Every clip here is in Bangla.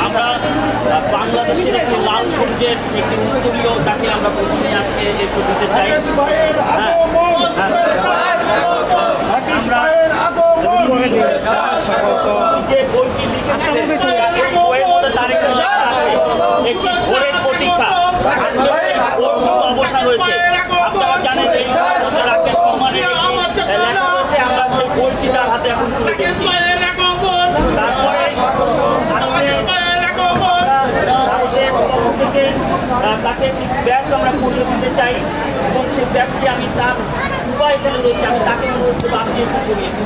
আমরা বাংলাদেশের একটি লাল সবুজের একটি উত্তরীয় তাকে আমরা প্রথমে আজকে একটু দিতে চাই। যে বইটি লিখেছিলেন এই বইয়ের মধ্যে তার একটি ভোরের প্রতীক্ষা, অবসান হয়েছে। আপনারা জানেন এই রাকেশ রহমানের লেখা হচ্ছে, আমরা সেই বইটি তার হাতে এখন তুলে দিচ্ছি। তাকে ব্যাস আমরা করিয়ে দিতে চাই এবং সেই ব্যাসটি আমি তার উপায় এখানে রয়েছে, আমি তাকে অনুরোধ করবো আপনি একটু করিয়ে দিন।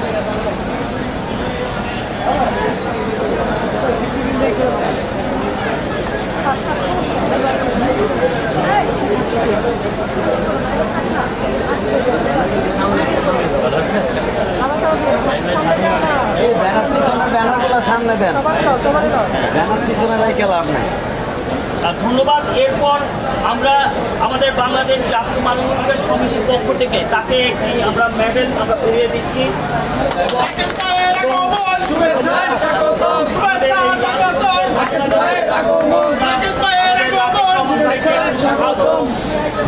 এই ব্যানার পিছনে ব্যানারগুলো সামনে দেন, ব্যানার পিছনে রেখে লাভ নাই। ধন্যবাদ। এরপর আমরা আমাদের বাংলাদেশ জাতীয় মানবাধিকার সমিতির পক্ষ থেকে তাকে একটি আমরা মেডেল আমরা পরিয়ে দিচ্ছি।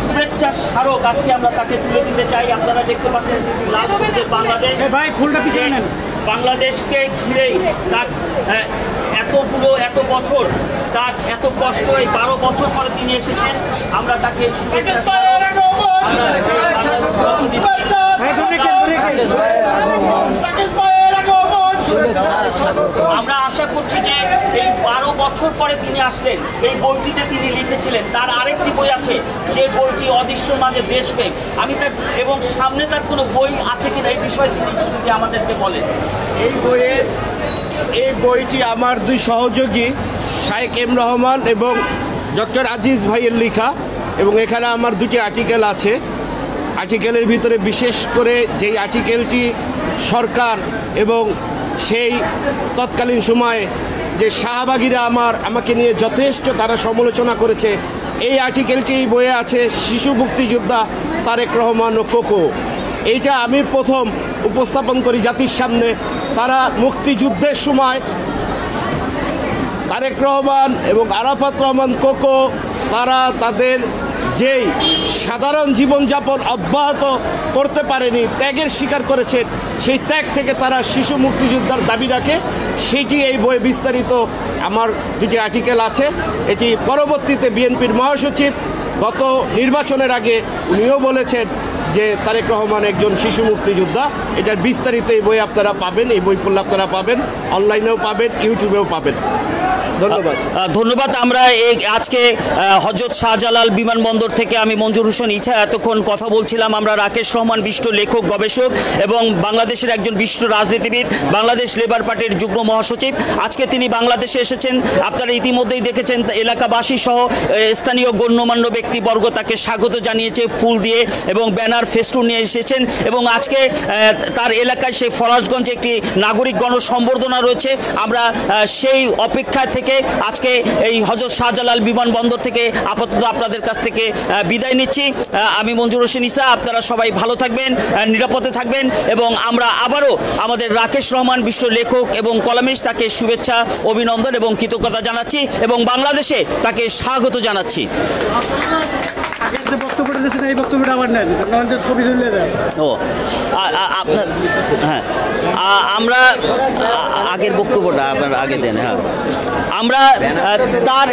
শুভেচ্ছা স্মারক আজকে আমরা তাকে তুলে দিতে চাই। আপনারা দেখতে পাচ্ছেন লাল সবুজের বাংলাদেশ, বাংলাদেশকে ঘিরেই তার এত বছর, তার এত কষ্ট, এই 12 বছর পরে তিনি এসেছেন। আমরা তাকে আমরা আশা করছি যে এই 12 বছর পরে তিনি আসলেন। এই বইটিতে তিনি লিখেছিলেন, তার আরেকটি বই আছে যে বইটি অদৃশ্য মাঝে দেশপ্রেম। আমি তার এবং সামনে তার কোনো বই আছে কিনা এই বিষয়ে তিনি যদি আমাদেরকে বলেন। এই বইটি আমার দুই সহযোগী শায়েক এম রহমান এবং ডক্টর আজিজ ভাইয়ের লেখা, এবং এখানে আমার দুটি আর্টিকেল আছে। আর্টিকেলের ভিতরে বিশেষ করে যেই আর্টিকেলটি সরকার এবং সেই তৎকালীন সময়ে যে শাহবাগীরা আমাকে নিয়ে যথেষ্ট তারা সমালোচনা করেছে, এই আর্টিকেলটি এই বইয়ে আছে, শিশু মুক্তিযোদ্ধা তারেক রহমান ও কোকো। এইটা আমি প্রথম উপস্থাপন করি জাতির সামনে। তারা মুক্তিযুদ্ধের সময় তারেক রহমান এবং আরাফাত রহমান কোকো তারা তাদের যেই সাধারণ জীবনযাপন অব্যাহত করতে পারেনি, ত্যাগের স্বীকার করেছেন, সেই ত্যাগ থেকে তারা শিশু মুক্তিযোদ্ধার দাবি রাখে। সেটি এই বইয়ে বিস্তারিত আমার দুটি আর্টিকেল আছে। এটি পরবর্তীতে বিএনপির মহাসচিব গত নির্বাচনের আগে উনিও বলেছেন যে তারেক রহমান একজন শিশু মুক্তিযোদ্ধা। এটার বিস্তারিত এই বই আপনারা পাবেন, এই বই পড়লে আপনারা পাবেন, অনলাইনেও পাবেন, ইউটিউবেও পাবেন। ধন্যবাদ। আমরা আজকে হযরত শাহজালাল বিমানবন্দর থেকে আমি মঞ্জুর হোসেন ইছা এতক্ষণ কথা বলছিলাম। আমরা রাকেশ রহমান বিশিষ্ট লেখক, গবেষক এবং বাংলাদেশের একজন বিশিষ্ট রাজনীতিবিদ, বাংলাদেশ লেবার পার্টির যুগ্ম মহাসচিব। আজকে তিনি বাংলাদেশে এসেছেন। আপনারা ইতিমধ্যেই দেখেছেন এলাকাবাসী সহ স্থানীয় গণ্যমান্য ব্যক্তিবর্গ তাকে স্বাগত জানিয়েছে ফুল দিয়ে এবং ব্যানার ফেস্টুন নিয়ে এসেছেন। এবং আজকে তার এলাকায় সেই ফরাজগঞ্জে একটি নাগরিক গণসম্বর্ধনা রয়েছে। আমরা সেই অপেক্ষা থেকে আজকে এই হযরত শাহজালাল বিমানবন্দর থেকে আপাতত আপনাদের কাছ থেকে বিদায় নিচ্ছি। আমি মঞ্জুর হোসেন ইসা। আপনারা সবাই ভালো থাকবেন, নিরাপদে থাকবেন এবং আমরা আবারও আমাদের রাকেশ রহমান বিশ্ব লেখক এবং কলামিস্ট তাকে শুভেচ্ছা, অভিনন্দন এবং কৃতজ্ঞতা জানাচ্ছি এবং বাংলাদেশে তাকে স্বাগত জানাচ্ছি। আপনার হ্যাঁ, আমরা আগের বক্তব্যটা আপনার আগে দেন। হ্যাঁ, আমরা তার